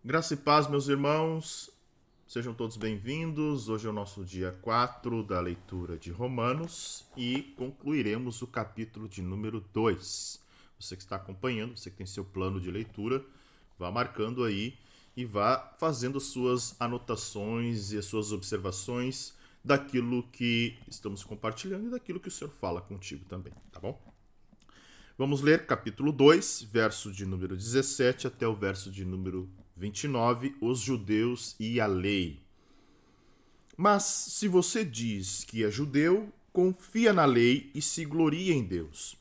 Graça e paz, meus irmãos, sejam todos bem-vindos. Hoje é o nosso dia 4 da leitura de Romanos e concluiremos o capítulo de número 2. Você que está acompanhando, você que tem seu plano de leitura, vá marcando aí e vá fazendo as suas anotações e as suas observações daquilo que estamos compartilhando e daquilo que o Senhor fala contigo também, tá bom? Vamos ler capítulo 2, verso de número 17 até o verso de número 29, os judeus e a lei. Mas se você diz que é judeu, confia na lei e se gloria em Deus.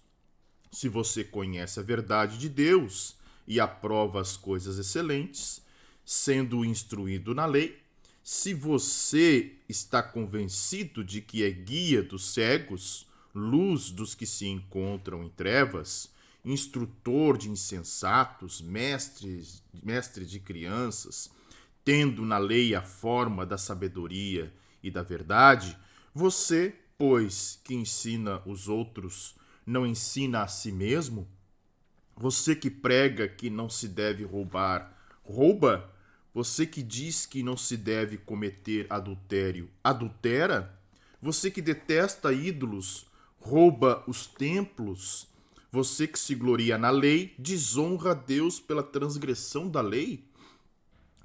Se você conhece a verdade de Deus e aprova as coisas excelentes, sendo instruído na lei, se você está convencido de que é guia dos cegos, luz dos que se encontram em trevas, instrutor de insensatos, mestre de crianças, tendo na lei a forma da sabedoria e da verdade, você, pois, que ensina os outros, não ensina a si mesmo? Você que prega que não se deve roubar, rouba? Você que diz que não se deve cometer adultério, adultera? Você que detesta ídolos, rouba os templos? Você que se gloria na lei, desonra a Deus pela transgressão da lei?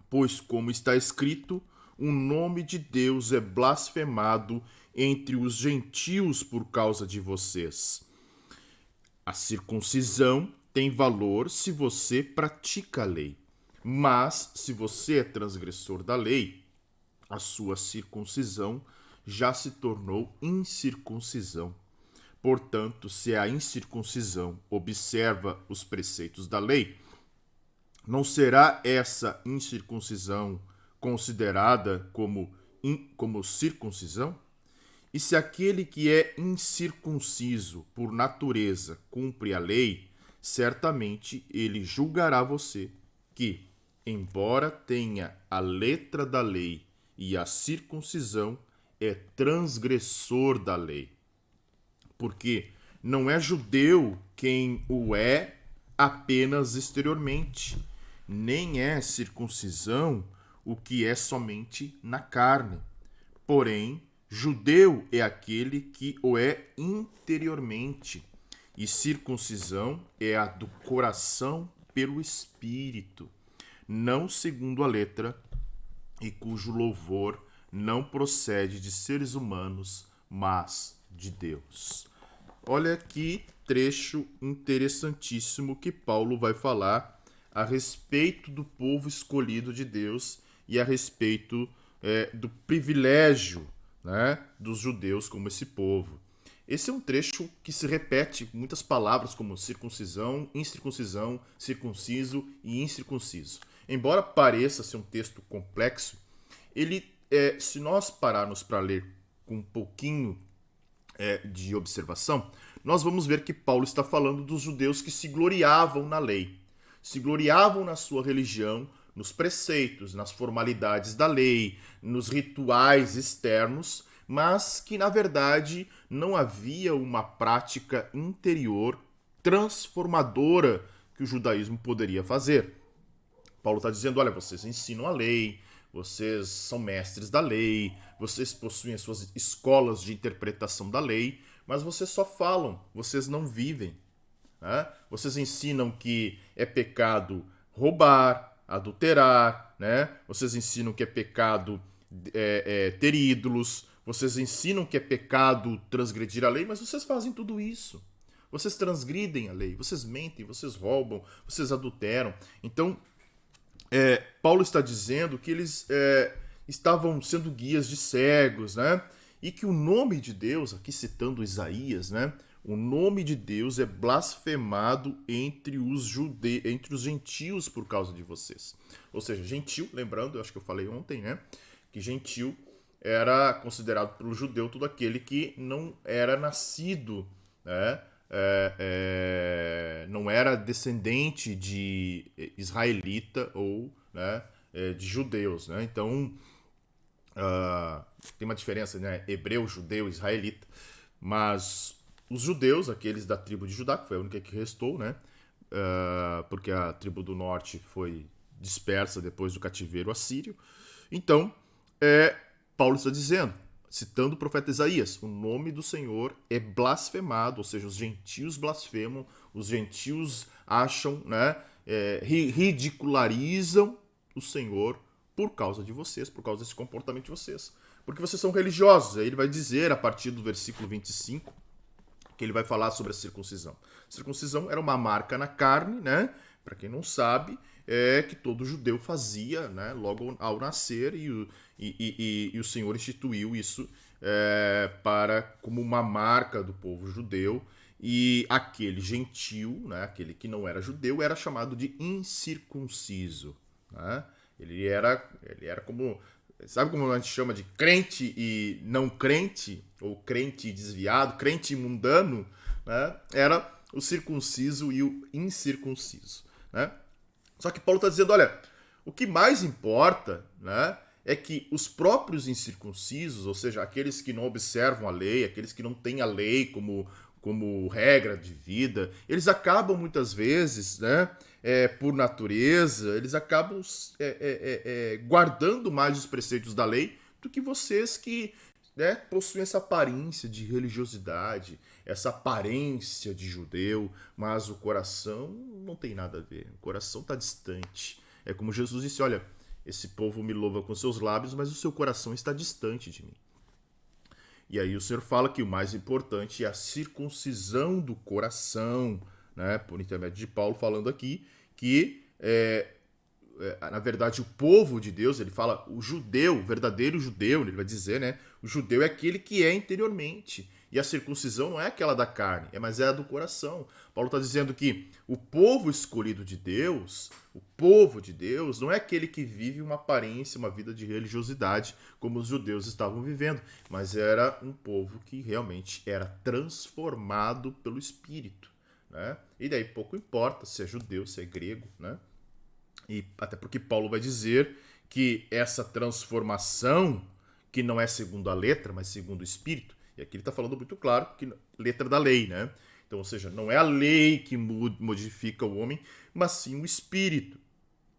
Pois, como está escrito, o nome de Deus é blasfemado entre os gentios por causa de vocês. A circuncisão tem valor se você pratica a lei. Mas, se você é transgressor da lei, a sua circuncisão já se tornou incircuncisão. Portanto, se a incircuncisão observa os preceitos da lei, não será essa incircuncisão considerada como circuncisão? E se aquele que é incircunciso por natureza cumpre a lei, certamente ele julgará você que, embora tenha a letra da lei e a circuncisão, é transgressor da lei. Porque não é judeu quem o é apenas exteriormente, nem é circuncisão o que é somente na carne. Porém, judeu é aquele que o é interiormente, e circuncisão é a do coração pelo espírito, não segundo a letra, e cujo louvor não procede de seres humanos, mas de Deus. Olha que trecho interessantíssimo que Paulo vai falar a respeito do povo escolhido de Deus e a respeito do privilégio, né, dos judeus como esse povo. Esse é um trecho que se repete muitas palavras como circuncisão, incircuncisão, circunciso e incircunciso. Embora pareça ser um texto complexo, se nós pararmos para ler com um pouquinho de observação, nós vamos ver que Paulo está falando dos judeus que se gloriavam na lei, se gloriavam na sua religião, nos preceitos, nas formalidades da lei, nos rituais externos, mas que na verdade não havia uma prática interior transformadora que o judaísmo poderia fazer. Paulo está dizendo: olha, vocês ensinam a lei, vocês são mestres da lei, vocês possuem as suas escolas de interpretação da lei, mas vocês só falam, vocês não vivem. Né? Vocês ensinam que é pecado roubar, adulterar, né? Vocês ensinam que é pecado ter ídolos, vocês ensinam que é pecado transgredir a lei, mas vocês fazem tudo isso. Vocês transgridem a lei, vocês mentem, vocês roubam, vocês adulteram. Então, Paulo está dizendo que eles estavam sendo guias de cegos, né? E que o nome de Deus, aqui citando Isaías, né? O nome de Deus é blasfemado entre os gentios por causa de vocês. Ou seja, gentil, lembrando, eu acho que eu falei ontem, né? Que gentil era considerado pelo judeu todo aquele que não era nascido, né? Não era descendente de israelita ou, né, de judeus, né? Então tem uma diferença, né? Hebreu, judeu, israelita, mas os judeus, aqueles da tribo de Judá, que foi a única que restou, né? Porque a tribo do norte foi dispersa depois do cativeiro assírio. Então, Paulo está dizendo, citando o profeta Isaías, o nome do Senhor é blasfemado, ou seja, os gentios blasfemam, os gentios acham, né, ridicularizam o Senhor por causa de vocês, por causa desse comportamento de vocês. Porque vocês são religiosos. Aí ele vai dizer, a partir do versículo 25, que ele vai falar sobre a circuncisão. A circuncisão era uma marca na carne, né? Para quem não sabe, que todo judeu fazia, né? Logo ao nascer, e o Senhor instituiu isso como uma marca do povo judeu. E aquele gentil, né? Aquele que não era judeu, era chamado de incircunciso, né? Ele era como... Sabe como a gente chama de crente e não crente? Ou crente desviado, crente mundano? Né? Era o circunciso e o incircunciso. Né? Só que Paulo está dizendo, olha, o que mais importa, né, é que os próprios incircuncisos, ou seja, aqueles que não observam a lei, aqueles que não têm a lei como regra de vida, eles acabam muitas vezes, né, por natureza, eles acabam guardando mais os preceitos da lei do que vocês que, né, possuem essa aparência de religiosidade, essa aparência de judeu, mas o coração não tem nada a ver, o coração está distante. É como Jesus disse, olha, esse povo me louva com seus lábios, mas o seu coração está distante de mim. E aí o Senhor fala que o mais importante é a circuncisão do coração, né? Por intermédio de Paulo falando aqui que, na verdade, o povo de Deus, ele fala o judeu, o verdadeiro judeu, ele vai dizer, né? O judeu é aquele que é interiormente. E a circuncisão não é aquela da carne, mas é a do coração. Paulo está dizendo que o povo escolhido de Deus, o povo de Deus, não é aquele que vive uma aparência, uma vida de religiosidade, como os judeus estavam vivendo, mas era um povo que realmente era transformado pelo Espírito. Né? E daí pouco importa se é judeu, se é grego, né? E até porque Paulo vai dizer que essa transformação, que não é segundo a letra, mas segundo o Espírito, e aqui ele está falando muito claro que letra da lei, né? Então, ou seja, não é a lei que modifica o homem, mas sim o espírito,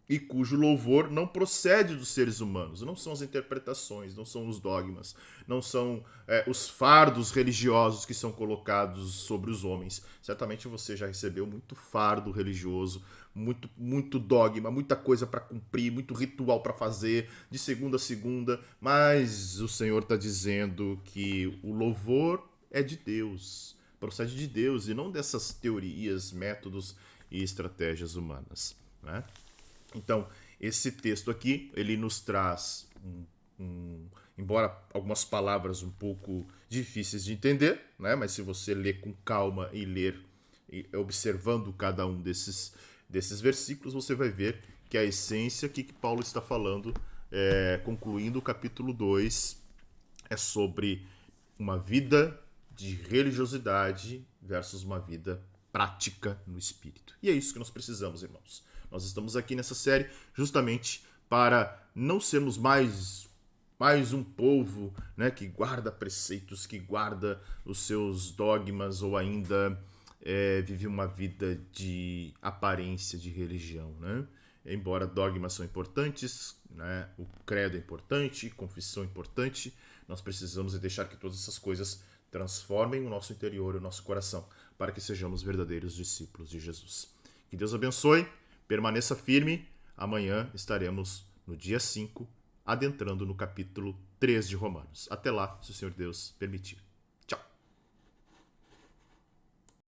e cujo louvor não procede dos seres humanos, não são as interpretações, não são os dogmas, não são os fardos religiosos que são colocados sobre os homens. Certamente você já recebeu muito fardo religioso, muito dogma, muita coisa para cumprir, muito ritual para fazer, de segunda a segunda, mas o Senhor está dizendo que o louvor é de Deus, procede de Deus e não dessas teorias, métodos e estratégias humanas, né? Então, esse texto aqui, ele nos traz, embora algumas palavras um pouco difíceis de entender, né? Mas se você ler com calma e ler observando cada um desses versículos, você vai ver que a essência aqui que Paulo está falando, concluindo o capítulo 2, é sobre uma vida de religiosidade versus uma vida prática no Espírito. E é isso que nós precisamos, irmãos. Nós estamos aqui nessa série justamente para não sermos mais um povo, né, que guarda preceitos, que guarda os seus dogmas ou ainda vive uma vida de aparência de religião, né? Embora dogmas são importantes, né, o credo é importante, confissão é importante, nós precisamos deixar que todas essas coisas transformem o nosso interior e o nosso coração para que sejamos verdadeiros discípulos de Jesus. Que Deus abençoe. Permaneça firme, amanhã estaremos no dia 5, adentrando no capítulo 3 de Romanos. Até lá, se o Senhor Deus permitir.